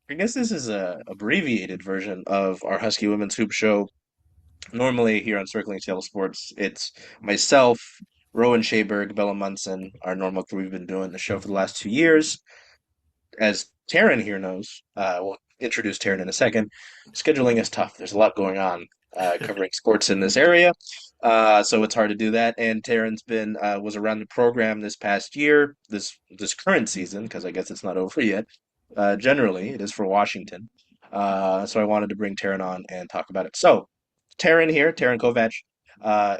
I guess this is a abbreviated version of our Husky Women's Hoop Show. Normally here on Circling Tail Sports, it's myself, Rowan Schaberg, Bella Munson, our normal crew. We've been doing the show for the last 2 years. As Teren here knows, we'll introduce Teren in a second. Scheduling is tough. There's a lot going on covering sports in this area, so it's hard to do that. And Teren's been was around the program this past year, this current season, because I guess it's not over yet. Generally, it is for Washington. So I wanted to bring Teren on and talk about it. So Teren here, Teren Kowatsch,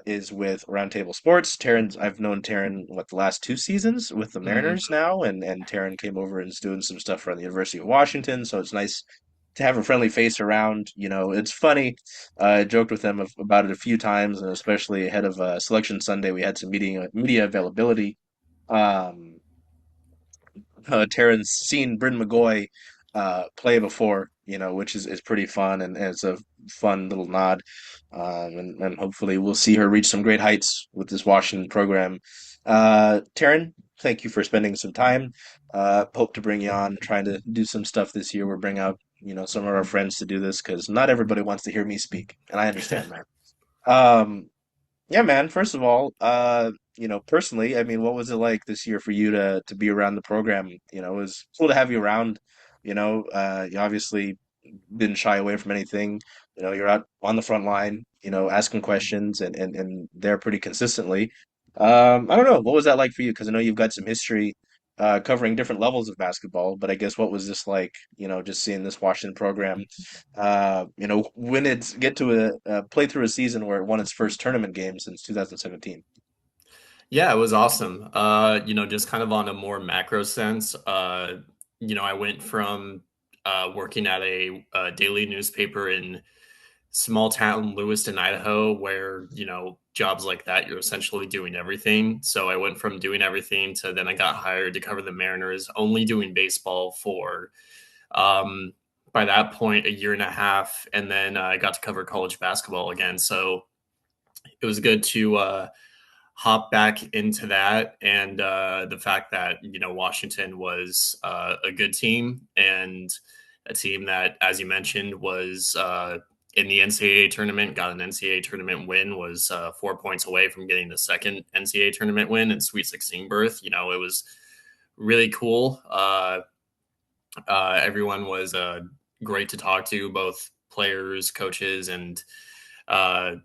is with Roundtable Sports. I've known Teren what the last 2 seasons with the hmm Mariners now, and Teren came over and is doing some stuff around the University of Washington. So it's nice to have a friendly face around. It's funny. I joked with them about it a few times, and especially ahead of Selection Sunday, we had some media availability. Um, Teren's seen Bryn McGoy play before, which is pretty fun, and it's a fun little nod. And hopefully we'll see her reach some great heights with this Washington program. Teren, thank you for spending some time. Hope to bring you on, trying to do some stuff this year. We'll bring out, some of our friends to do this because not everybody wants to hear me speak, and I understand that. Um, yeah, man. First of all, personally, I mean, what was it like this year for you to be around the program? It was cool to have you around. You obviously didn't shy away from anything. You're out on the front line, asking questions and there pretty consistently. I don't know, what was that like for you? Because I know you've got some history covering different levels of basketball, but I guess what was this like, just seeing this Washington program, when it's get to play through a season where it won its first tournament game since 2017. Yeah, it was awesome. Just kind of on a more macro sense, I went from working at a daily newspaper in small town Lewiston, Idaho, where, jobs like that, you're essentially doing everything. So I went from doing everything to then I got hired to cover the Mariners, only doing baseball for, um, by that point, a year and a half. And then I got to cover college basketball again. So it was good to hop back into that, and the fact that Washington was a good team and a team that, as you mentioned, was in the NCAA tournament, got an NCAA tournament win, was 4 points away from getting the second NCAA tournament win and Sweet 16 berth. It was really cool. Everyone was great to talk to, both players, coaches, and uh,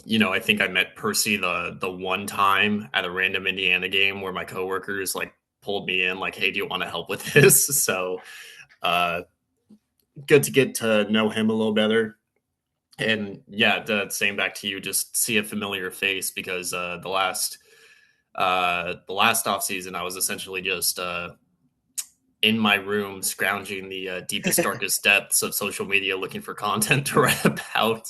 I think I met Percy the one time at a random Indiana game where my coworkers like pulled me in, like, "Hey, do you want to help with this?" So uh, good to get to know him a little better. And yeah, the same back to you. Just see a familiar face because the last off season I was essentially just in my room scrounging the deepest, darkest depths of social media looking for content to write about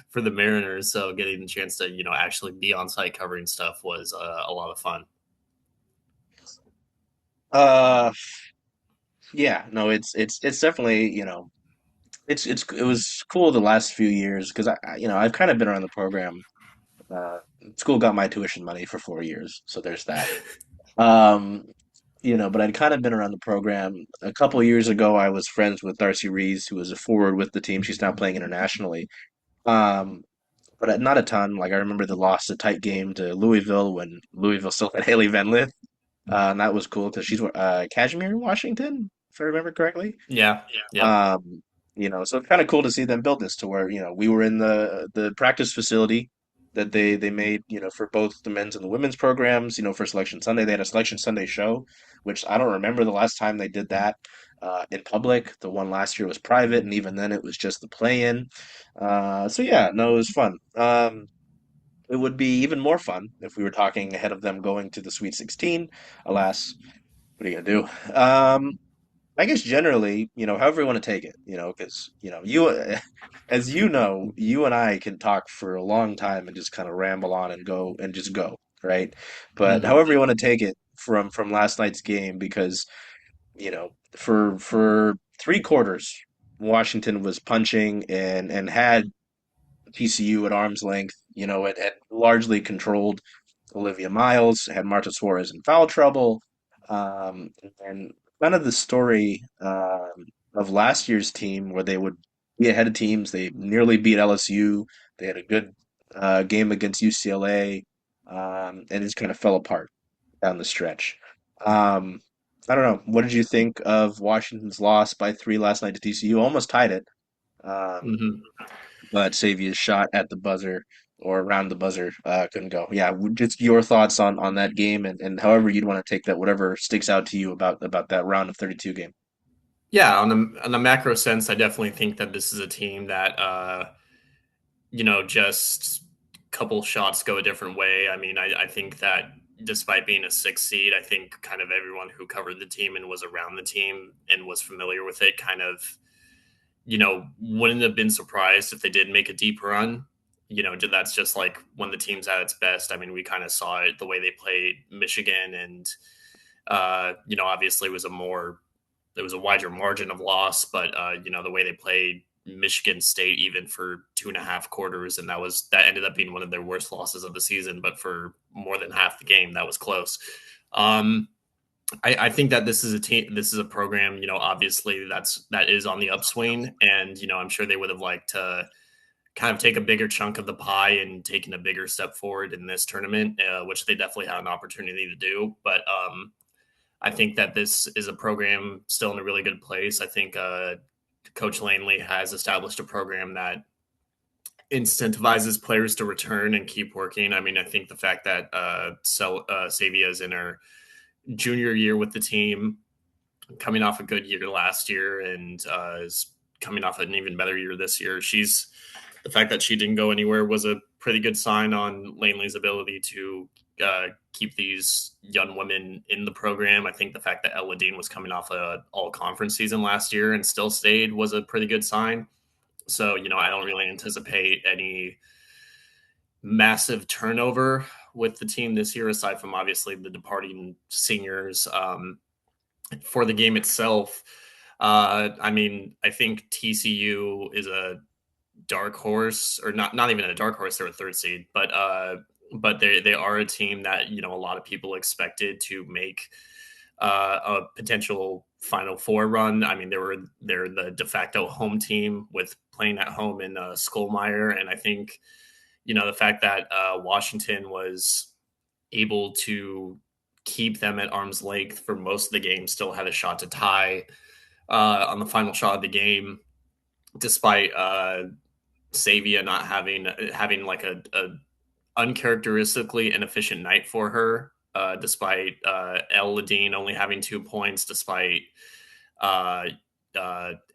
for the Mariners. So getting the chance to, actually be on site covering stuff was a lot of fun. Uh, yeah, no, it's definitely, it was cool the last few years because I've kind of been around the program. Uh, School got my tuition money for 4 years, so there's that. Um, but I'd kind of been around the program. A couple of years ago, I was friends with Darcy Reese, who was a forward with the team. She's now playing internationally. Um, but not a ton. Like I remember the loss, a tight game to Louisville when Louisville still had Haley Van Lith. And that was cool because she's Kashmir, Washington, if I remember correctly. Yeah. Yep. So it's kind of cool to see them build this to where, we were in the practice facility that they made, for both the men's and the women's programs, for Selection Sunday. They had a Selection Sunday show, which I don't remember the last time they did that in public. The one last year was private, and even then it was just the play-in. So yeah, no, it was fun. It would be even more fun if we were talking ahead of them going to the Sweet 16. Alas, what are you gonna do? I guess generally, however you want to take it, because, as you know, you and I can talk for a long time and just kind of ramble on and go and just go, right? But hmm however you want to take it from last night's game, because, for 3 quarters, Washington was punching and had TCU at arm's length. It largely controlled Olivia Miles, had Marta Suarez in foul trouble, and kind of the story of last year's team where they would be ahead of teams. They nearly beat LSU. They had a good game against UCLA, and it just kind of fell apart down the stretch. Um, I don't know. What did you think of Washington's loss by three last night to TCU? Almost tied it, um, Mhm. but Savia's shot at the buzzer or around the buzzer couldn't go. Yeah, just your thoughts on that game and however you'd want to take that, whatever sticks out to you about that round of 32 game. Yeah, on the macro sense, I definitely think that this is a team that just a couple shots go a different way. I mean, I think that despite being a six seed, I think kind of everyone who covered the team and was around the team and was familiar with it kind of, wouldn't have been surprised if they did make a deep run. That's just like when the team's at its best. I mean, we kind of saw it the way they played Michigan, and obviously it was a wider margin of loss, but the way they played Michigan State even for 2.5 quarters, and that ended up being one of their worst losses of the season. But for more than half the game, that was close. Um, I think that this is a team, this is a program. Obviously that is on the upswing, and I'm sure they would have liked to kind of take a bigger chunk of the pie and taken a bigger step forward in this tournament, which they definitely had an opportunity to do. But I think that this is a program still in a really good place. I think Coach Langley has established a program that incentivizes players to return and keep working. I mean, I think the fact that Savia is in her junior year with the team, coming off a good year last year, and is coming off an even better year this year. The fact that she didn't go anywhere was a pretty good sign on Langley's ability to keep these young women in the program. I think the fact that Ella Dean was coming off a all conference season last year and still stayed was a pretty good sign. So, I don't really anticipate any massive turnover with the team this year, aside from obviously the departing seniors. For the game itself, I mean, I think TCU is a dark horse, or not even a dark horse. They're a third seed, but they are a team that a lot of people expected to make a potential Final Four run. I mean, they're the de facto home team with playing at home in Skullmeyer, and I think the fact that Washington was able to keep them at arm's length for most of the game, still had a shot to tie on the final shot of the game, despite Savia not having like a uncharacteristically inefficient night for her. Despite El Ladine only having 2 points, despite uh,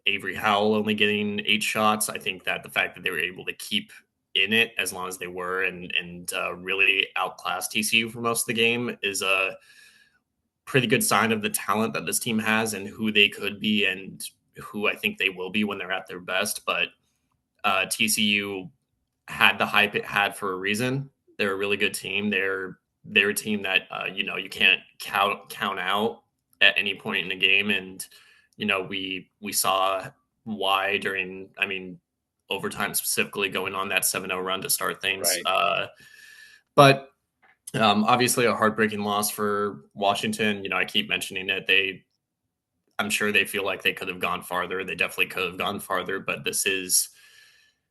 Avery Howell only getting 8 shots, I think that the fact that they were able to keep in it as long as they were and really outclass TCU for most of the game is a pretty good sign of the talent that this team has and who they could be and who I think they will be when they're at their best. But TCU had the hype it had for a reason. They're a really good team. They're a team that you can't count out at any point in the game, and we saw why during, I mean, overtime specifically, going on that 7-0 run to start things. Right. But obviously a heartbreaking loss for Washington. I keep mentioning it. I'm sure they feel like they could have gone farther. They definitely could have gone farther, but this is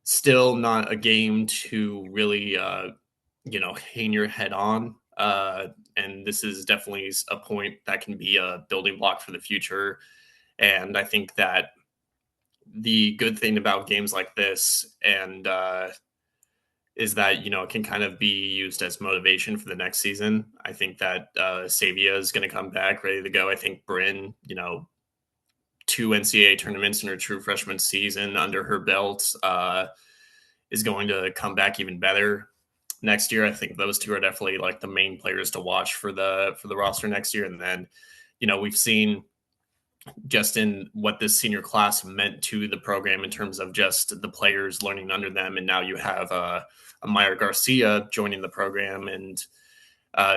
still not a game to really, hang your head on. And this is definitely a point that can be a building block for the future. And I think that the good thing about games like this and is that it can kind of be used as motivation for the next season. I think that Savia is going to come back ready to go. I think Bryn, 2 NCAA tournaments in her true freshman season under her belt, is going to come back even better next year. I think those two are definitely like the main players to watch for the roster next year. And then, we've seen just in what this senior class meant to the program in terms of just the players learning under them. And now you have a Meyer Garcia joining the program, and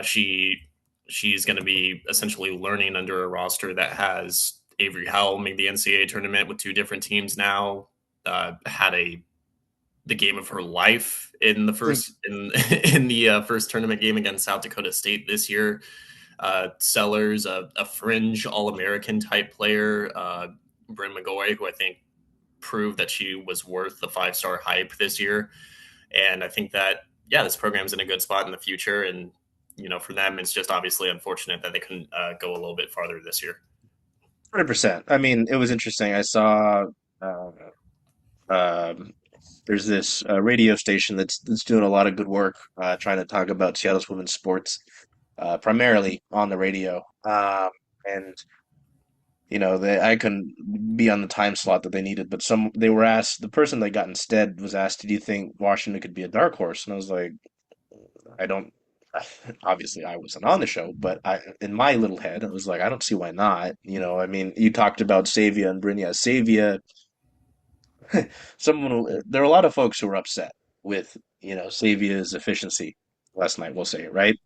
she's going to be essentially learning under a roster that has Avery Howell made the NCAA tournament with 2 different teams now. Had the game of her life in the Hmm. first in the first tournament game against South Dakota State this year. Sellers, a fringe All American type player, Bryn McGoy, who I think proved that she was worth the 5-star hype this year. And I think that, yeah, this program's in a good spot in the future. And, for them, it's just obviously unfortunate that they couldn't go a little bit farther this year. 100%. I mean, it was interesting. I saw uh, um, there's this radio station that's doing a lot of good work trying to talk about Seattle's women's sports, primarily on the radio. And I couldn't be on the time slot that they needed, but they were asked. The person they got instead was asked, "Do you think Washington could be a dark horse?" And I was like, "I don't." Obviously, I wasn't on the show, but in my little head, I was like, "I don't see why not." I mean, you talked about Savia and Brynja. Savia, there are a lot of folks who were upset with Savia's efficiency last night. We'll say, right?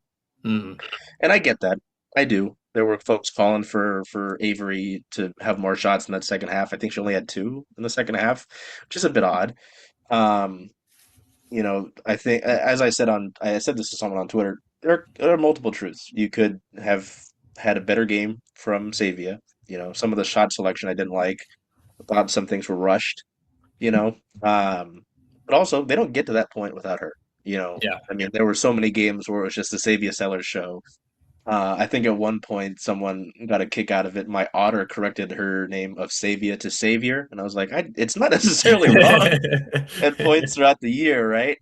Mm, And I get that. I do. There were folks calling for Avery to have more shots in that second half. I think she only had two in the second half, which is a bit odd. Um, I think as I said this to someone on Twitter. There are multiple truths. You could have had a better game from Savia. Some of the shot selection I didn't like. I thought some things were rushed. You know, um, but also they don't get to that point without her. yeah. I mean, there were so many games where it was just the Savia Sellers show. I think at one point someone got a kick out of it. My otter corrected her name of Savia to Savior, and I was like, it's not necessarily wrong at points throughout the year, right?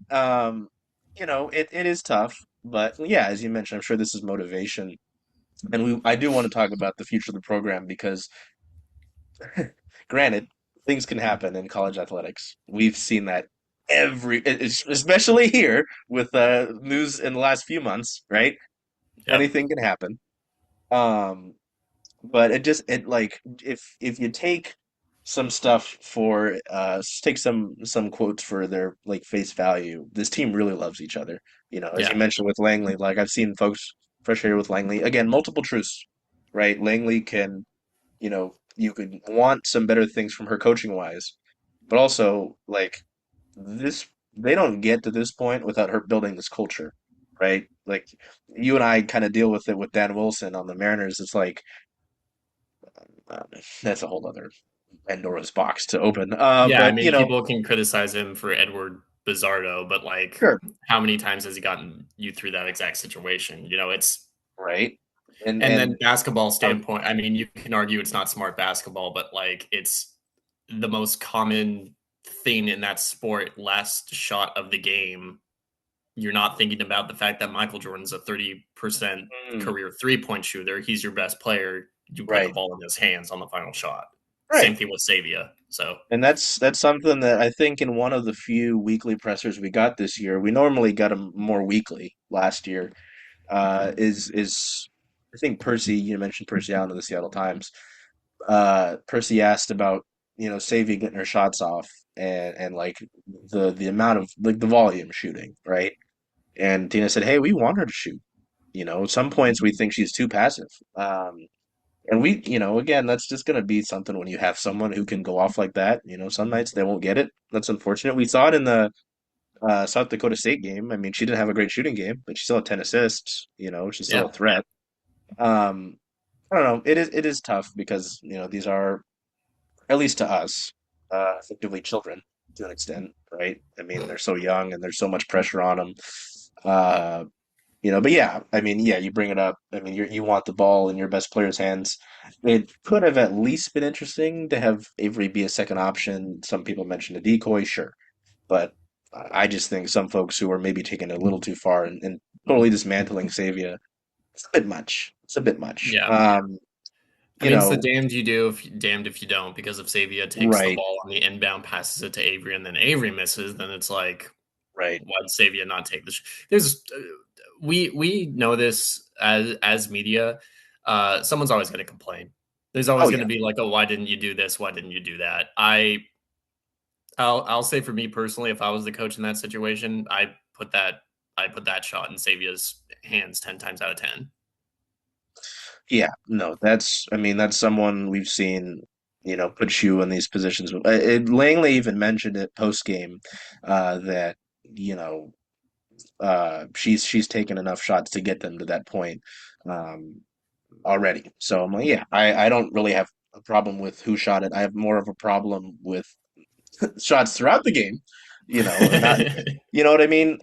It is tough, but yeah, as you mentioned, I'm sure this is motivation, and I do want to talk about the future of the program because, granted, things can happen in college athletics. We've seen that especially here with news in the last few months, right? Yep. Anything can happen. Um, but it like if you take some stuff for take some quotes for their like face value, this team really loves each other. As you Yeah. mentioned with Langley, like I've seen folks frustrated with Langley. Again, multiple truths, right? Langley can, you could want some better things from her coaching wise, but also like this they don't get to this point without her building this culture, right? Like you and I kind of deal with it with Dan Wilson on the Mariners. It's like that's a whole other Pandora's box to open. Yeah. I But mean, people can criticize him for Edward Bizardo, but like, sure, how many times has he gotten you through that exact situation? It's right? And And then and basketball um, standpoint, I mean, you can argue it's not smart basketball, but like it's the most common thing in that sport. Last shot of the game, you're not thinking about the fact that Michael Jordan's a 30% mm, career 3-point shooter. He's your best player. You put the right, ball in his hands on the final shot. right. Same thing with Savia. So And that's something that I think in one of the few weekly pressers we got this year. We normally got them more weekly last year. Is I think Percy, you mentioned Percy Allen of the Seattle Times. Percy asked about, Savy getting her shots off and like the amount of like the volume shooting, right? And Tina said, "Hey, we want her to shoot. At some points we think she's too passive." And again, that's just going to be something when you have someone who can go off like that. Some nights they won't get it. That's unfortunate. We saw it in the South Dakota State game. I mean, she didn't have a great shooting game, but she still had 10 assists. She's still a yeah, threat. Um, I don't know. It is tough because these are, at least to us, effectively children to an extent, right? I mean, they're so young and there's so much pressure on them. Uh, but yeah, I mean, yeah, you bring it up. I mean, you want the ball in your best player's hands. It could have at least been interesting to have Avery be a second option. Some people mentioned a decoy, sure, but I just think some folks who are maybe taking it a little too far and totally dismantling Savia, it's a bit much. It's a bit much. yeah. I You mean, it's the know, damned you do, damned if you don't. Because if Savia takes the right, ball on the inbound, passes it to Avery, and then Avery misses, then it's like, right. why did Savia not take this? There's we know this as media. Someone's always going to complain. There's Oh always going yeah, to be like, oh, why didn't you do this? Why didn't you do that? I'll say for me personally, if I was the coach in that situation, I put that shot in Savia's hands 10 times out of 10. yeah. No, I mean, that's someone we've seen, put you in these positions. Langley even mentioned it post game, that she's taken enough shots to get them to that point. um, already. So I'm like, yeah, I don't really have a problem with who shot it. I have more of a problem with shots throughout the game, not, you know what I mean?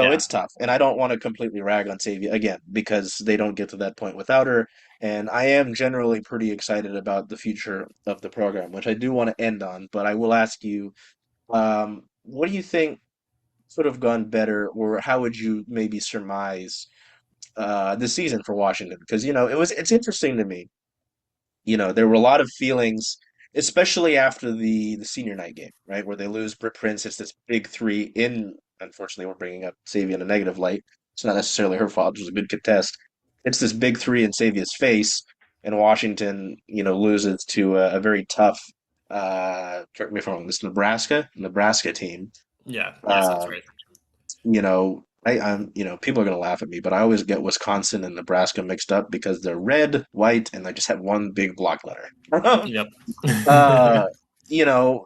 Yeah. It's tough. And I don't want to completely rag on Savia again because they don't get to that point without her. And I am generally pretty excited about the future of the program, which I do want to end on, but I will ask you, what do you think could have gone better, or how would you maybe surmise the season for Washington? Because, it's interesting to me. There were a lot of feelings, especially after the senior night game, right, where they lose Britt Prince. It's this big three in. Unfortunately, we're bringing up Savia in a negative light. It's not necessarily her fault. It was a good contest. It's this big three in Savia's face, and Washington, loses to a very tough. Correct me if I'm wrong. This Nebraska team. Yeah. Yes, that's Uh, right. people are gonna laugh at me, but I always get Wisconsin and Nebraska mixed up because they're red, white, and they just have one big block letter. Yep. uh, you know,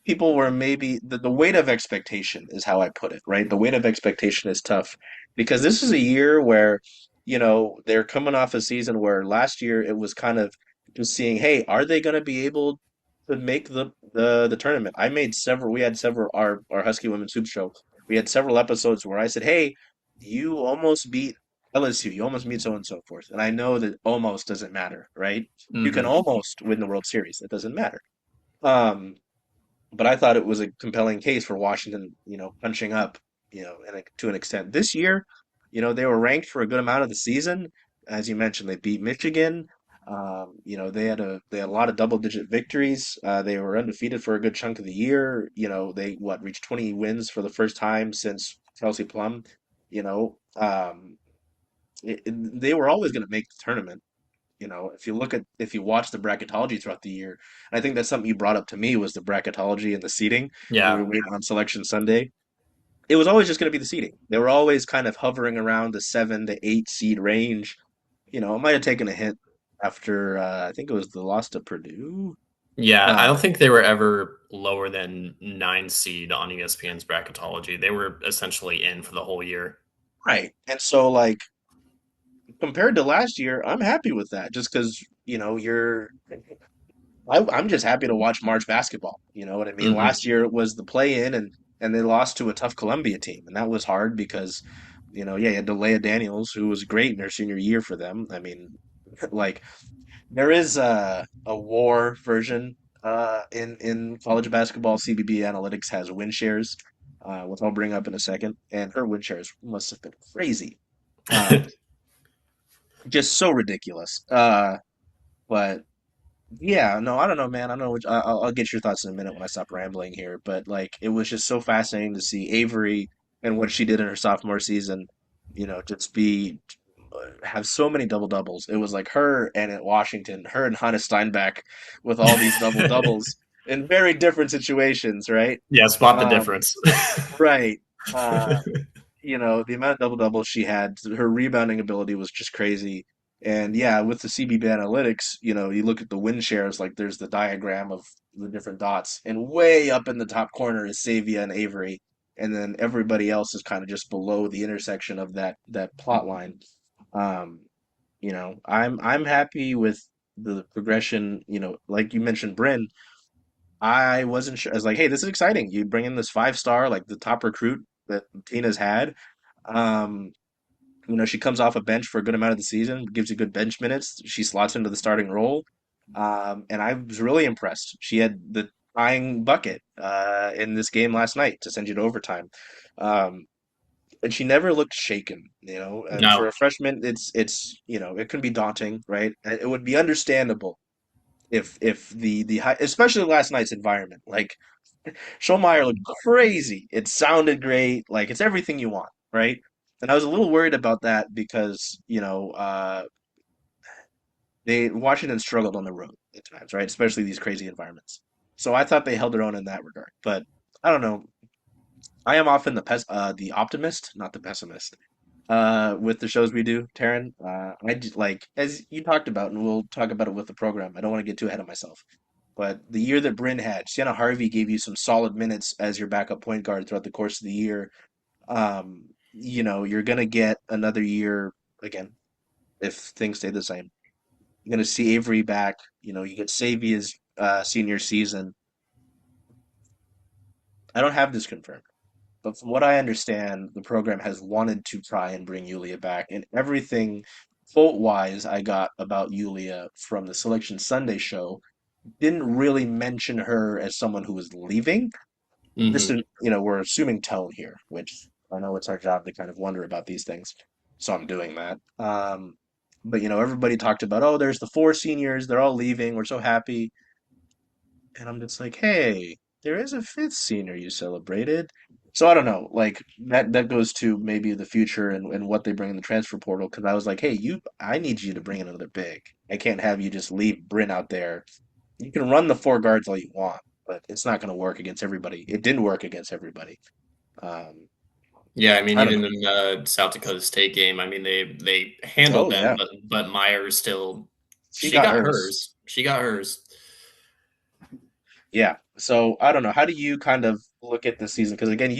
People were maybe the weight of expectation is how I put it, right? The weight of expectation is tough because this is a year where, they're coming off a season where last year it was kind of just seeing, hey, are they going to be able to make the tournament? We had several, our Husky Women's Hoop Show, we had several episodes where I said, hey, you almost beat LSU, you almost beat so on and so forth. And I know that almost doesn't matter, right? You can Hmm. almost win the World Series. It doesn't matter. Um, but I thought it was a compelling case for Washington, punching up, to an extent. This year, they were ranked for a good amount of the season. As you mentioned, they beat Michigan. They had a lot of double-digit victories. They were undefeated for a good chunk of the year. They reached 20 wins for the first time since Chelsea Plum. You know, they were always going to make the tournament. If you watch the bracketology throughout the year, and I think that's something you brought up to me was the bracketology and the seeding when we Yeah. were waiting on Selection Sunday. It was always just going to be the seeding. They were always kind of hovering around the 7 to 8 seed range. It might have taken a hit after I think it was the loss to Purdue. Yeah. I Uh, don't think they were ever lower than 9 seed on ESPN's bracketology. They were essentially in for the whole year. right. And so, like, compared to last year, I'm happy with that just because, I'm just happy to watch March basketball. You know what I mean? Hmm. Last year it was the play in, and they lost to a tough Columbia team, and that was hard because, yeah, you had Leah Daniels, who was great in her senior year for them. I mean, like there is a war version in college basketball. CBB Analytics has win shares, which I'll bring up in a second, and her win shares must have been crazy, um, just so ridiculous. But Yeah, no, I don't know, man. I don't know. I'll get your thoughts in a minute when I stop rambling here. But like, it was just so fascinating to see Avery and what she did in her sophomore season. Just be have so many double doubles. It was like her and at Washington, her and Hannah Steinbach with all these double doubles in very different situations, right? Yeah, spot the Um, difference. right. Uh, the amount of double doubles she had, her rebounding ability was just crazy. And yeah, with the CBB analytics, you look at the win shares, like there's the diagram of the different dots, and way up in the top corner is Savia and Avery, and then everybody else is kind of just below the intersection of that plot line. Um, I'm happy with the progression. Like you mentioned, Bryn. I wasn't sure. I was like, hey, this is exciting. You bring in this 5 star, like the top recruit that Tina's had. Um, she comes off a bench for a good amount of the season, gives you good bench minutes. She slots into the starting role. And I was really impressed. She had the tying bucket in this game last night to send you to overtime. Um, and she never looked shaken, and for No. a freshman, it can be daunting, right? And it would be understandable if the high, especially last night's environment, like Schollmeyer looked crazy. It sounded great. Like it's everything you want, right? And I was a little worried about that because, they Washington struggled on the road at times, right? Especially these crazy environments. So I thought they held their own in that regard. But I don't know. I am often the optimist, not the pessimist. With the shows we do, Taryn, like as you talked about, and we'll talk about it with the program. I don't want to get too ahead of myself. But the year that Bryn had, Sienna Harvey gave you some solid minutes as your backup point guard throughout the course of the year. You're gonna get another year. again, if things stay the same. You're going to see Avery back. You get Savia's senior season. I don't have this confirmed, but from what I understand, the program has wanted to try and bring Yulia back, and everything quote-wise I got about Yulia from the Selection Sunday show didn't really mention her as someone who was leaving. Just Hmm. we're assuming tone here, which I know it's our job to kind of wonder about these things, so I'm doing that. But everybody talked about, oh, there's the four seniors, they're all leaving, we're so happy, and I'm just like, hey, there is a fifth senior you celebrated. So I don't know, like that goes to maybe the future and what they bring in the transfer portal. Because I was like, hey, I need you to bring in another big. I can't have you just leave Bryn out there. You can run the four guards all you want, but it's not going to work against everybody. It didn't work against everybody. Um, Yeah, I mean, I don't know. even in the South Dakota State game, I mean, they handled Oh them, yeah, but Myers still, she she got got hers. hers. She got hers. Yeah. So I don't know. How do you kind of look at the season? Because again,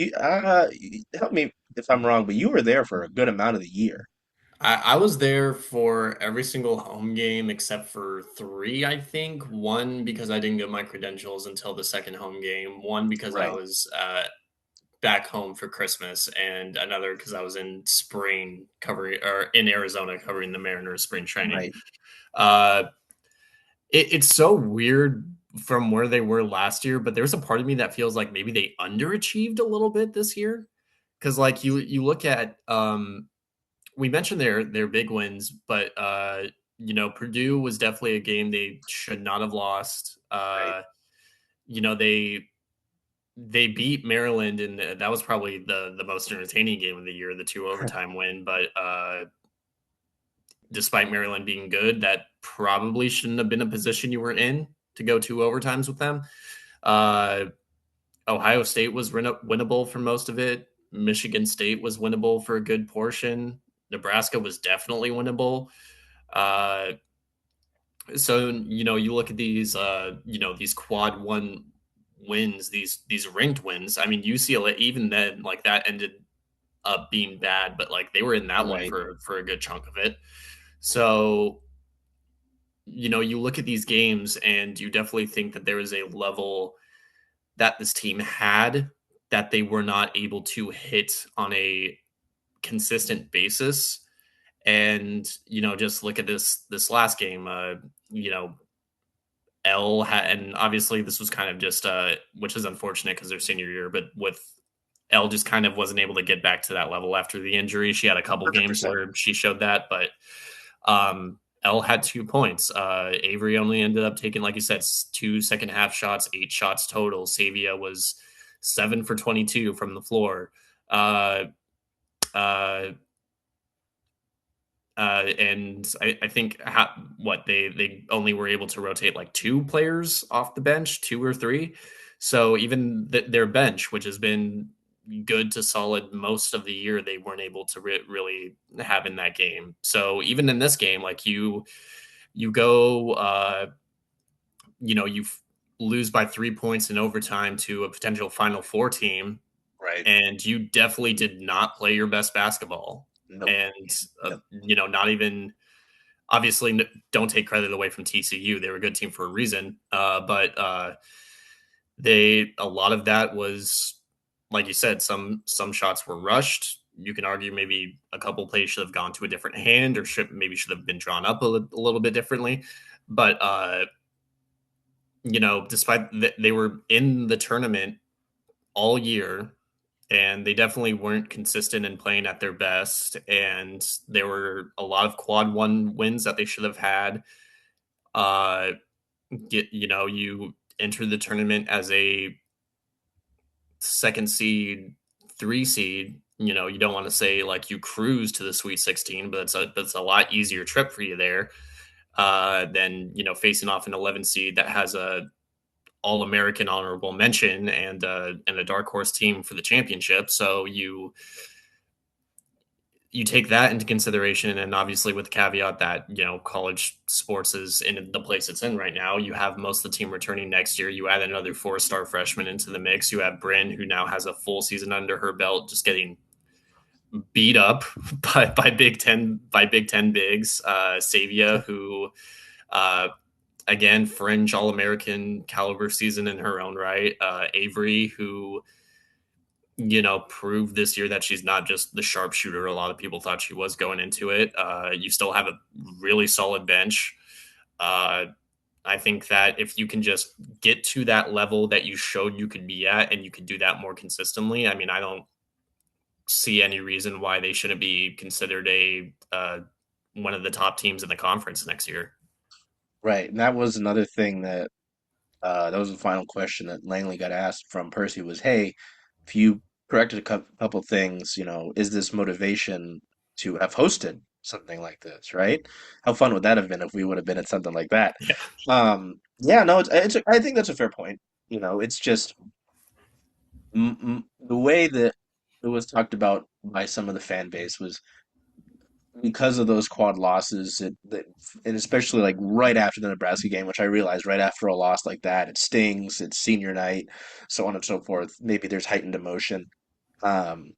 help me if I'm wrong, but you were there for a good amount of the year. I was there for every single home game except for three, I think. One because I didn't get my credentials until the second home game. One because I Right. was back home for Christmas, and another because I was in spring covering or in Arizona covering the Mariners spring training. Right. Uh, it's so weird from where they were last year, but there's a part of me that feels like maybe they underachieved a little bit this year. Because like you look at we mentioned their big wins, but Purdue was definitely a game they should not have lost. Right. You know they beat Maryland, and that was probably the most entertaining game of the year, the two overtime win. But despite Maryland being good, that probably shouldn't have been a position you were in to go two overtimes with them. Uh, Ohio State was winnable for most of it. Michigan State was winnable for a good portion. Nebraska was definitely winnable. Uh, so you look at these these quad one wins, these ranked wins. I mean, UCLA even then like that ended up being bad, but like they were in that one Right. for a good chunk of it. So you look at these games and you definitely think that there is a level that this team had that they were not able to hit on a consistent basis. And just look at this last game. You know, and obviously this was kind of just which is unfortunate because their senior year, but with Elle just kind of wasn't able to get back to that level after the injury. She had a couple games 100%. where she showed that, but Elle had 2 points. Avery only ended up taking, like you said, two second half shots, 8 shots total. Savia was 7 for 22 from the floor. Uh, uh, and I think what they only were able to rotate like 2 players off the bench, 2 or 3. So even their bench, which has been good to solid most of the year, they weren't able to really have in that game. So even in this game, like you go, you lose by 3 points in overtime to a potential Final Four team, Right. and you definitely did not play your best basketball. Nope. And Nope. not even obviously don't take credit away from TCU. They were a good team for a reason. But they a lot of that was like you said, some shots were rushed. You can argue maybe a couple plays should have gone to a different hand or should have been drawn up a little bit differently. But despite that they were in the tournament all year and they definitely weren't consistent in playing at their best. And there were a lot of quad one wins that they should have had. Uh, you enter the tournament as a second seed, 3 seed. You don't want to say like you cruise to the Sweet 16, but it's a lot easier trip for you there than facing off an 11 seed that has a All American honorable mention and a dark horse team for the championship. So you take that into consideration, and obviously with the caveat that college sports is in the place it's in right now. You have most of the team returning next year. You add another 4-star freshman into the mix. You have Bryn, who now has a full season under her belt, just getting beat up by Big Ten bigs. Savia, who uh, again fringe All American caliber season in her own right. Avery, who proved this year that she's not just the sharpshooter a lot of people thought she was going into it. You still have a really solid bench. Uh, I think that if you can just get to that level that you showed you could be at and you could do that more consistently, I mean, I don't see any reason why they shouldn't be considered a one of the top teams in the conference next year. Right. And that was another thing that was the final question that Langley got asked from Percy was, hey, if you corrected a couple things, is this motivation to have hosted something like this, right? How fun would that have been if we would have been at something like that? Yeah. Yeah, no, I think that's a fair point. It's just the way that it was talked about by some of the fan base was because of those quad losses, and especially like right after the Nebraska game, which I realized right after a loss like that, it stings. It's senior night, so on and so forth. Maybe there's heightened emotion. Um,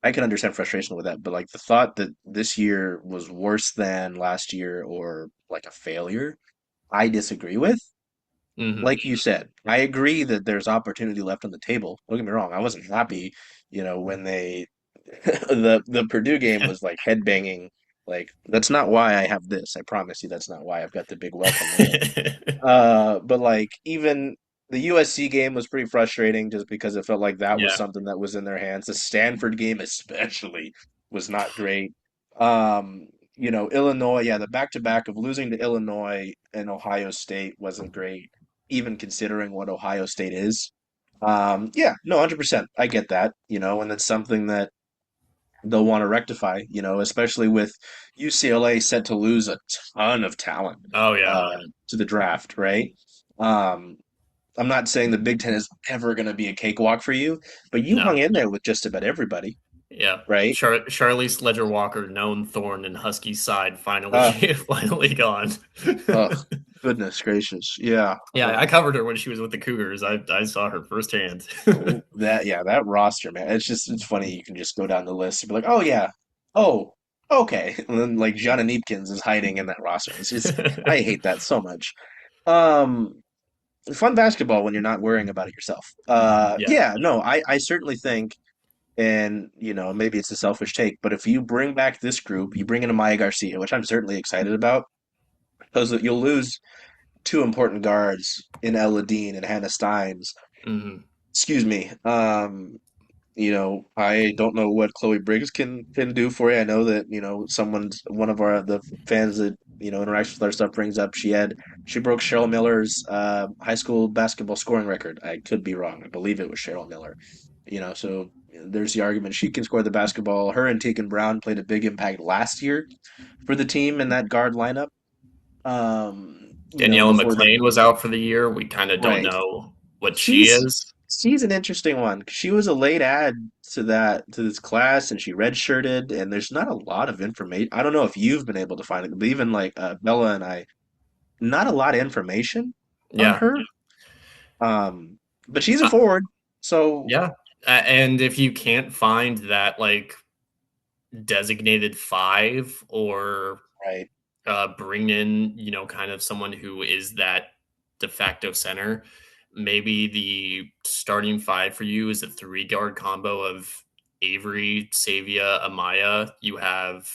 I can understand frustration with that, but like the thought that this year was worse than last year or like a failure, I disagree with. Hmm. Like you said, I agree that there's opportunity left on the table. Don't get me wrong, I wasn't happy, when they the Purdue game was like headbanging. Like that's not why I have this. I promise you, that's not why I've got the big welcome there. But like even the USC game was pretty frustrating just because it felt like that was Yeah. something that was in their hands. The Stanford game especially was not great. Um, Illinois, yeah, the back-to-back of losing to Illinois and Ohio State wasn't great, even considering what Ohio State is. Yeah, no, 100%. I get that, and it's something that they'll want to rectify, especially with UCLA set to lose a ton of talent Oh yeah. to the draft, right? Um, I'm not saying the Big Ten is ever going to be a cakewalk for you, but you No. hung in there with just about everybody, Yeah. right? Charlize Ledger Walker, known thorn in Husky's side, finally Uh, finally gone. oh, goodness gracious. Yeah. Yeah, I covered her when she was with the Cougars. I saw her firsthand. That roster, man. It's funny. You can just go down the list and be like, oh, yeah. Oh, okay. And then, like, Gianna Neepkins is hiding in that roster. I hate that so much. Um, Fun basketball when you're not worrying about it yourself. Yeah. Yeah, no, I certainly think, and maybe it's a selfish take, but if you bring back this group, you bring in a Maya Garcia, which I'm certainly excited about, because you'll lose two important guards in Ella Dean and Hannah Steins. Hmm. Excuse me. I don't know what Chloe Briggs can do for you. I know that, one of the fans that, interacts with our stuff brings up she broke Cheryl Miller's high school basketball scoring record. I could be wrong. I believe it was Cheryl Miller. So there's the argument she can score the basketball. Her and Tegan Brown played a big impact last year for the team in that guard lineup. Daniela Before the McLean was out for the year. We kind of don't right. know what she She's is. she's an interesting one. She was a late add to this class, and she redshirted. And there's not a lot of information. I don't know if you've been able to find it, but even like Bella and I, not a lot of information on Yeah. her. Um, but she's a Uh, forward, so yeah. And if you can't find that like designated five or right, bring in, kind of someone who is that de facto center. Maybe the starting five for you is a three guard combo of Avery, Savia, Amaya. You have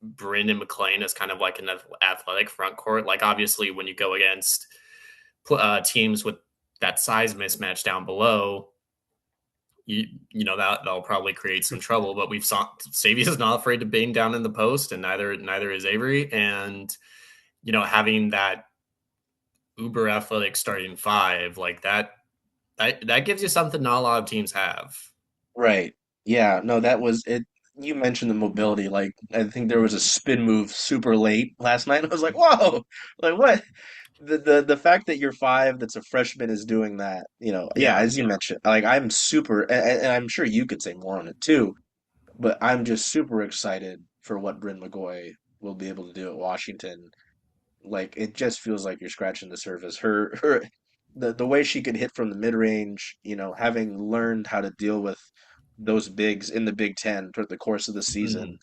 Bryn and McLean as kind of like an athletic front court. Like, obviously, when you go against teams with that size mismatch down below, that'll probably create some trouble. But we've saw Savia is not afraid to bang down in the post, and neither is Avery. And having that uber athletic starting five like that gives you something not a lot of teams have. right, yeah. No, that was it. You mentioned the mobility. Like, I think there was a spin move super late last night. I was like, whoa, like what? The fact that your five that's a freshman is doing that, yeah, Yeah. as you mentioned, like I'm super, and I'm sure you could say more on it too, but I'm just super excited for what Bryn McGoy will be able to do at Washington. Like it just feels like you're scratching the surface. The way she can hit from the mid range, having learned how to deal with those bigs in the Big Ten throughout the course of the season, Mhm.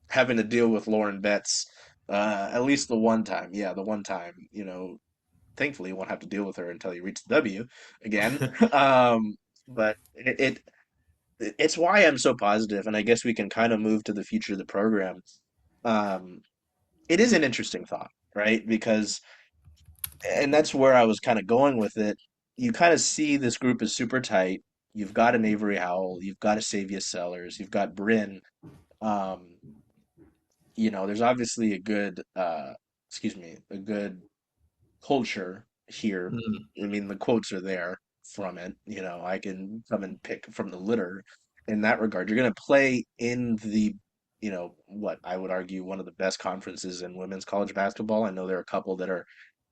having to deal with Lauren Betts, at least the one time. Yeah, the one time, thankfully you won't have to deal with her until you reach the W again. But it's why I'm so positive, and I guess we can kind of move to the future of the program. Um, it is an interesting thought, right? Because, and that's where I was kind of going with it. You kind of see this group is super tight. You've got an Avery Howell, you've got a Savia Sellers, you've got Bryn. Um, there's obviously a good culture here. Mhm. I mean, the quotes are there from it. I can come and pick from the litter in that regard. You're going to play in what I would argue one of the best conferences in women's college basketball. I know there are a couple that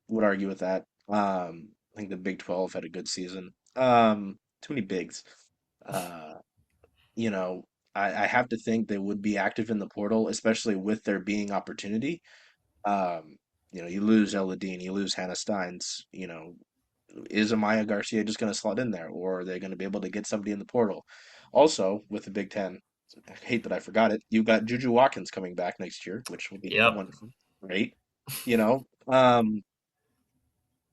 would argue with that. I think the Big 12 had a good season. Too many bigs. Uh, you know, I have to think they would be active in the portal, especially with there being opportunity. Um, you lose Ella Dean, you lose Hannah Steins. Is Amaya Garcia just going to slot in there, or are they going to be able to get somebody in the portal? Also, with the Big Ten, I hate that I forgot it. You've got Juju Watkins coming back next year, which will be Yep. wonderful, great. You know, um,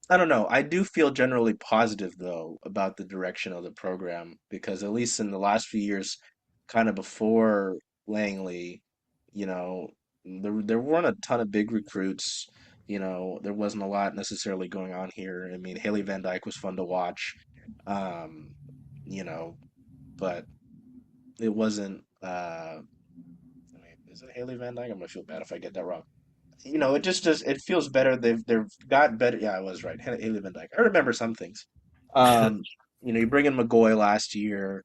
I don't know. I do feel generally positive though about the direction of the program because at least in the last few years, kind of before Langley, you know, there weren't a ton of big recruits. There wasn't a lot necessarily going on here. I mean, Haley Van Dyke was fun to watch, um, you know, but it wasn't. I mean, is it Haley Van Dyke? I'm gonna feel bad if I get that wrong. It just does. It feels better. They've got better. Yeah, I was right. Haley Van Dyke. I remember some things. Um, you bring in McGoy last year.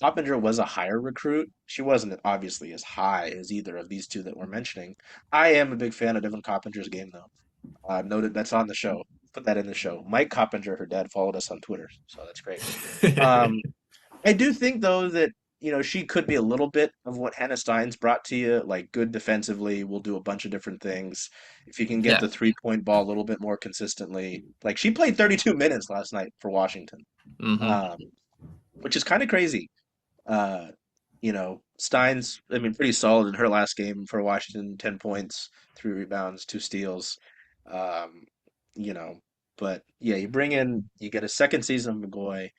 Coppinger was a higher recruit. She wasn't obviously as high as either of these two that we're mentioning. I am a big fan of Devin Coppinger's game, though. Noted that's on the show. Put that in the show. Mike Coppinger, her dad, followed us on Twitter, so that's great. Um, I do think though that she could be a little bit of what Hannah Stein's brought to you, like good defensively, will do a bunch of different things. If you can get Yeah. the 3-point ball a little bit more consistently, like she played 32 minutes last night for Washington, Hmm. um, which is kind of crazy. Uh, Stein's, I mean, pretty solid in her last game for Washington, 10 points, 3 rebounds, 2 steals. Um, you know, but yeah, you get a second season of McGoy.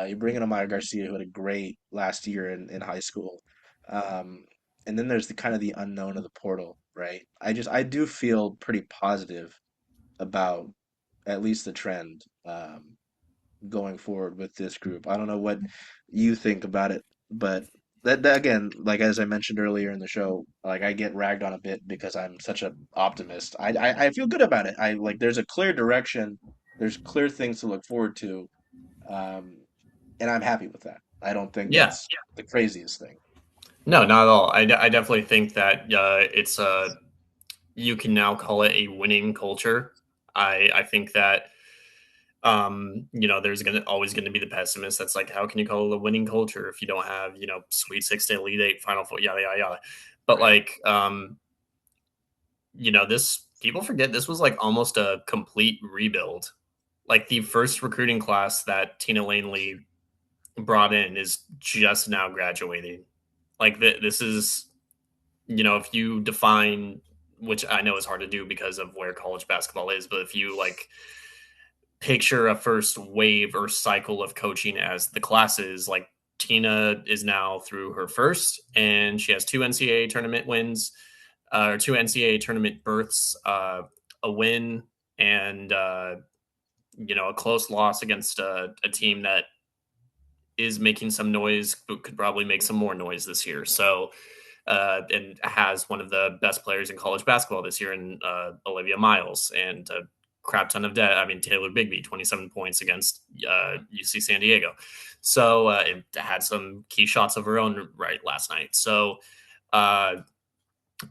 You bring in Amaya Garcia, who had a great last year in high school. Um, and then there's the kind of the unknown of the portal, right? I do feel pretty positive about at least the trend. Going forward with this group. I don't know what you think about it, but that again, like as I mentioned earlier in the show, like I get ragged on a bit because I'm such an optimist. I feel good about it. I like there's a clear direction, there's clear things to look forward to, um, and I'm happy with that. I don't think Yeah. that's the craziest thing. No, not at all. I definitely think that it's you can now call it a winning culture. I think that there's gonna always gonna be the pessimist that's like, how can you call it a winning culture if you don't have, Sweet 16, Elite Eight, Final Four, yada yada yada. But Right. like, this people forget this was like almost a complete rebuild. Like the first recruiting class that Tina Langley brought in is just now graduating. Like this is, if you define, which I know is hard to do because of where college basketball is, but if you like picture a first wave or cycle of coaching as the classes, like Tina is now through her first, and she has two NCAA tournament wins, or two NCAA tournament berths, a win, and a close loss against a team that is making some noise, but could probably make some more noise this year. So, and has one of the best players in college basketball this year in Olivia Miles, and a crap ton of debt. I mean, Taylor Bigby, 27 points against UC San Diego. So, it had some key shots of her own right last night. So, uh,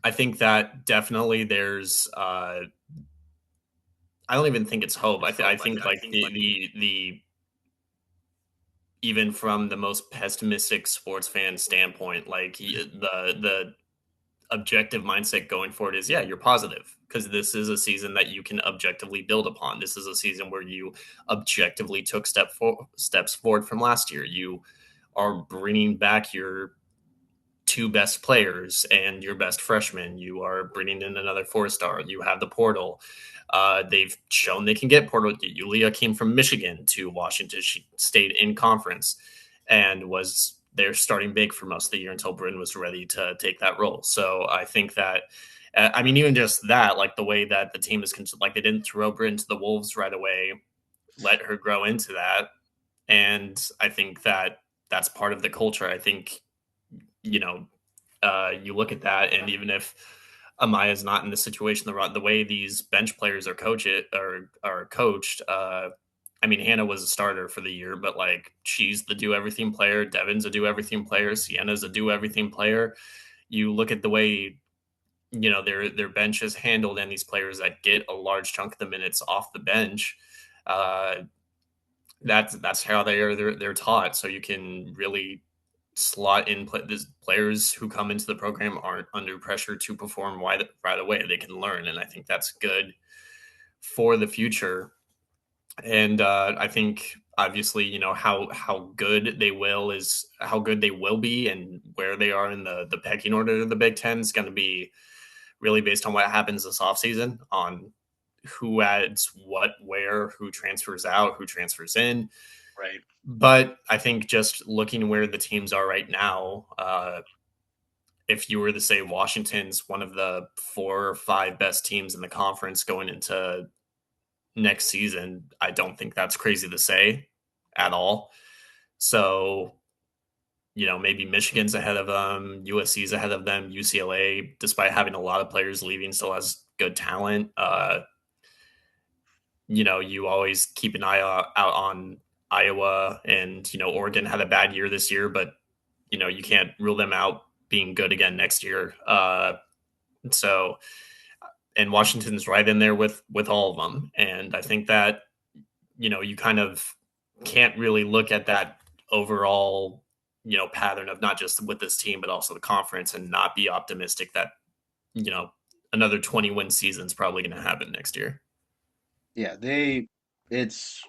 I think that definitely there's. I don't even think it's hope. I think like the even from the most pessimistic sports fan standpoint, like the objective mindset going forward is, yeah, you're positive because this is a season that you can objectively build upon. This is a season where you objectively took steps forward from last year. You are bringing back your two best players and your best freshman. You are bringing in another 4-star. You have the portal. They've shown they can get portal. Yulia came from Michigan to Washington. She stayed in conference and was there starting big for most of the year until Bryn was ready to take that role. So I think that, I mean, even just that, like the way that the team is, like they didn't throw Bryn to the Wolves right away, let her grow into that. And I think that that's part of the culture. I think, you know, you look at that, and even if Amaya's not in the situation, the way these bench players are coached. I mean, Hannah was a starter for the year, but like she's the do everything player. Devin's a do everything player. Sienna's a do everything player. You look at the way their bench is handled, and these players that get a large chunk of the minutes off the bench. Uh, that's how they're taught. So you can really slot in players who come into the program aren't under pressure to perform right away. They can learn, and I think that's good for the future. And I think obviously, how good they will is how good they will be, and where they are in the pecking order of the Big Ten is going to be really based on what happens this offseason, on who adds what, where, who transfers out, who transfers in. Right. But I think just looking where the teams are right now, if you were to say Washington's one of the 4 or 5 best teams in the conference going into next season, I don't think that's crazy to say at all. So, maybe Michigan's ahead of them, USC's ahead of them, UCLA, despite having a lot of players leaving, still has good talent. You always keep an eye out on Iowa, and, Oregon had a bad year this year, but, you can't rule them out being good again next year. So, and Washington's right in there with all of them. And I think that, you kind of can't really look at that overall, pattern of not just with this team, but also the conference, and not be optimistic that, you know, another 20-win season is probably going to happen next year. Yeah, it's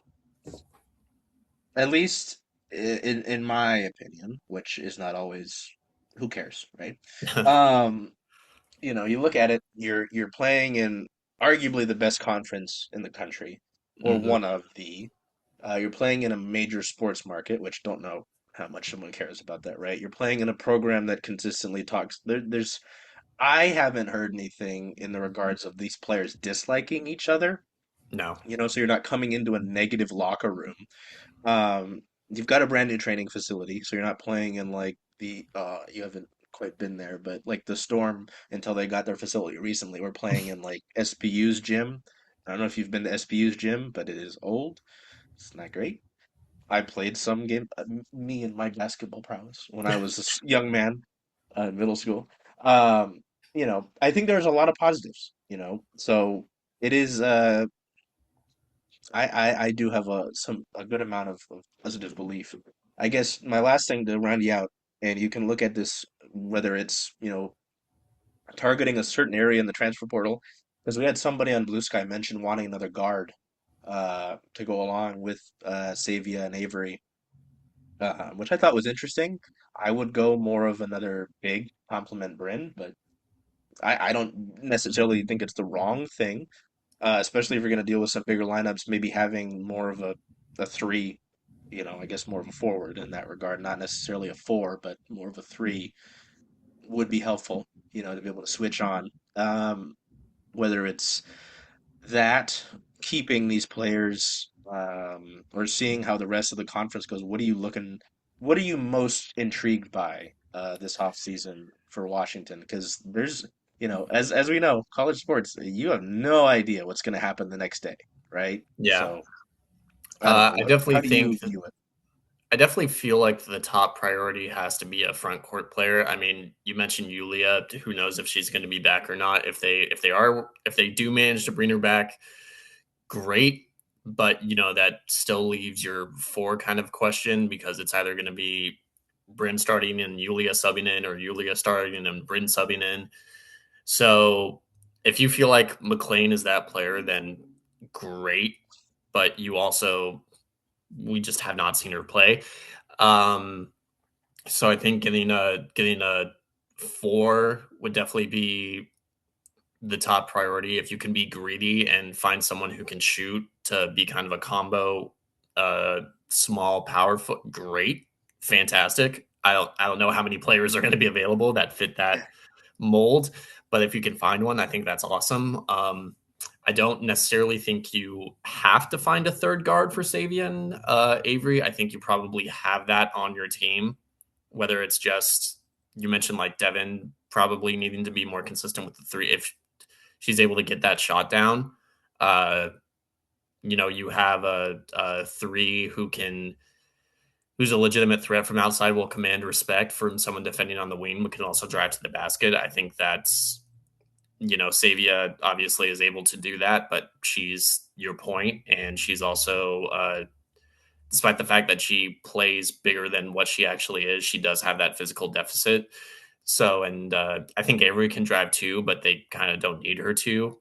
at least in my opinion, which is not always, who cares, right? Um, you look at it, you're playing in arguably the best conference in the country, or Hmm. one of the. You're playing in a major sports market, which don't know how much someone cares about that, right? You're playing in a program that consistently talks. I haven't heard anything in the regards of these players disliking each other, No. so you're not coming into a negative locker room. You've got a brand new training facility, so you're not playing in like you haven't quite been there, but like the Storm until they got their facility recently, we're playing in like SPU's gym. I don't know if you've been to SPU's gym, but it is old. It's not great. I played some game, me and my basketball prowess when I was a young man in middle school. Um, I think there's a lot of positives, so it is. I do have a good amount of positive belief. I guess my last thing to round you out, and you can look at this whether it's targeting a certain area in the transfer portal, because we had somebody on Blue Sky mention wanting another guard to go along with Savia and Avery, which I thought was interesting. I would go more of another big compliment Bryn, but I don't necessarily think it's the wrong thing, especially if you're going to deal with some bigger lineups, maybe having more of a three, I guess more of a forward in that regard, not necessarily a four, but more of a three would be helpful, to be able to switch on. Whether it's that, keeping these players, or seeing how the rest of the conference goes. What are you most intrigued by this off season for Washington? Because there's, as we know, college sports, you have no idea what's going to happen the next day, right? Yeah. So I don't know. I definitely How do you think that view it? I definitely feel like the top priority has to be a front court player. I mean, you mentioned Yulia. Who knows if she's going to be back or not? If they do manage to bring her back, great. But that still leaves your four kind of question, because it's either going to be Bryn starting and Yulia subbing in, or Yulia starting and Bryn subbing in. So if you feel like McLean is that player, then great. But we just have not seen her play. Um, So I think getting a 4 would definitely be the top priority. If you can be greedy and find someone who can shoot to be kind of a combo, small power foot, great, fantastic. I don't know how many players are going to be available that fit that mold, but if you can find one, I think that's awesome. I don't necessarily think you have to find a third guard for Savian Avery. I think you probably have that on your team, whether it's just you mentioned like Devin probably needing to be more consistent with the three. If she's able to get that shot down, uh, you have a three who's a legitimate threat from outside, will command respect from someone defending on the wing, but can also drive to the basket. I think that's Savia obviously is able to do that, but she's your point, and she's also despite the fact that she plays bigger than what she actually is, she does have that physical deficit. So, and I think Avery can drive too, but they kind of don't need her to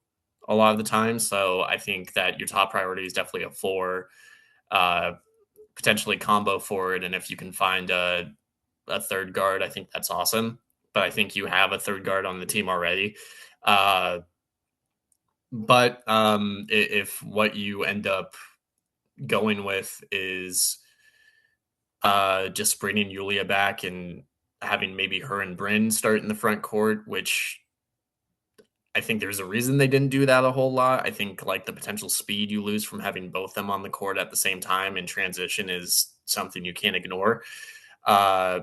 a lot of the time. So, I think that your top priority is definitely a 4, uh, potentially combo forward, and if you can find a third guard, I think that's awesome. But I think you have a third guard on the team already. Uh, but if what you end up going with is just bringing Yulia back and having maybe her and Bryn start in the front court, which I think there's a reason they didn't do that a whole lot. I think like the potential speed you lose from having both them on the court at the same time in transition is something you can't ignore. Uh,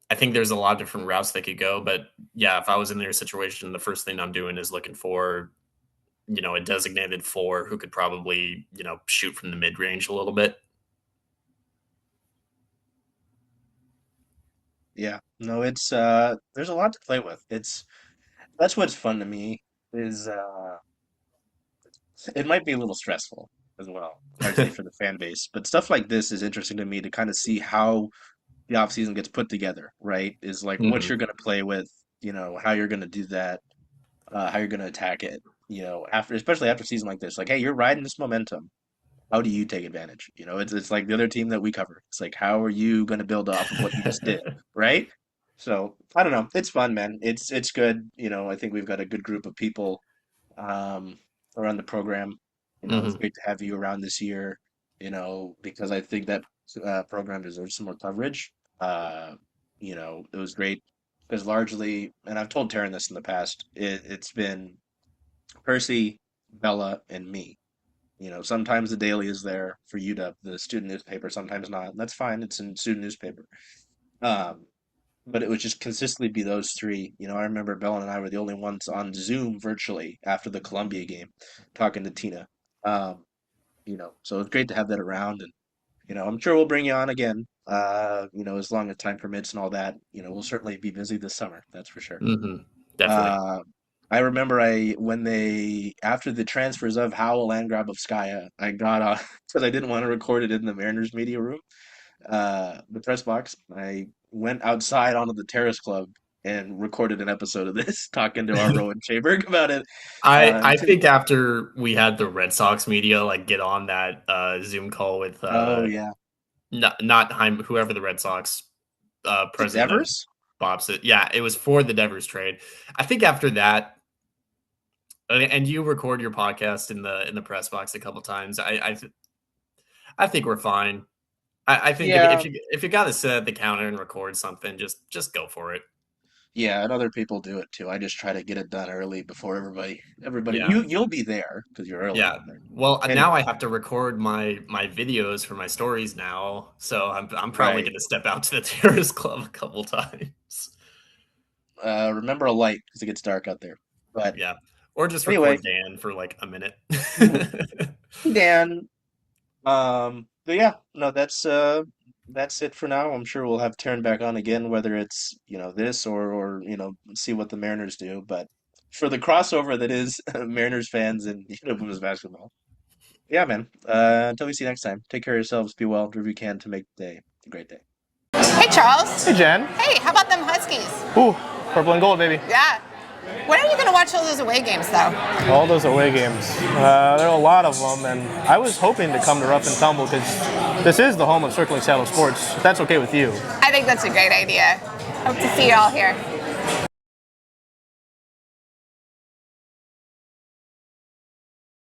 I think there's a lot of different routes they could go, but yeah, if I was in their situation, the first thing I'm doing is looking for a designated 4 who could probably shoot from the mid range a little bit. Yeah, no, it's there's a lot to play with. It's That's what's fun to me is it might be a little stressful as well, largely for the fan base. But stuff like this is interesting to me to kind of see how the offseason gets put together, right? Is like what Hmm. you're going to play with, how you're going to do that, how you're going to attack it, after especially after a season like this. Like, hey, you're riding this momentum. How do you take advantage? It's like the other team that we cover. It's like how are you going to build off of what you just did, right? So I don't know. It's fun, man. It's good. I think we've got a good group of people um, around the program. It's Hmm. great to have you around this year, because I think that program deserves some more coverage. It was great because largely, and I've told Taryn this in the past, it's been Percy, Bella, and me. Sometimes the daily is there for UW, the student newspaper, sometimes not. And that's fine. It's in student newspaper. Um, but it would just consistently be those three. I remember Bella and I were the only ones on Zoom virtually after the Columbia game talking to Tina. Um, so it's great to have that around. And, I'm sure we'll bring you on again, as long as time permits and all that. We'll certainly be busy this summer. That's for sure. Hmm. Definitely. Uh, I remember when after the transfers of Howell and Grabovskaya, I got on because I didn't want to record it in the Mariners media room, the press box. I went outside onto the terrace club and recorded an episode of this, talking to our Rowan Schaberg about it. I Tim, think after we had the Red Sox media like get on that Zoom call with oh yeah, not Heim, whoever the Red Sox is it president of Devers? Bob said, yeah, it was for the Devers trade. I think after that, and you record your podcast in the press box a couple times. I think we're fine. I think if Yeah, you got to sit at the counter and record something, just go for it. yeah, and other people do it too. I just try to get it done early before everybody. Yeah. You'll be there because you're early. Yeah. Well, now I Anyway, have to record my videos for my stories now, so I'm probably right. going to step out to the Terrace Club a couple times. Remember a light because it gets dark out there. But Yeah. Or just anyway, record Dan for like a minute. Dan. But yeah, no, that's it for now. I'm sure we'll have Taryn back on again, whether it's this or see what the Mariners do. But for the crossover that is Mariners fans and women's basketball, yeah, man. Until we see you next time, take care of yourselves. Be well. Do whatever you can to make the day a great day. Hey, Charles. Hey, Jen. Hey, how about them Huskies? Ooh, purple and gold, baby. Yeah. When are you going to watch all those away games, though? All those away games. There are a lot of them, and I was hoping to come to Rough and Tumble because this is the home of Circling Saddle Sports. If that's okay with you. I think that's a great idea. Hope to see you all here.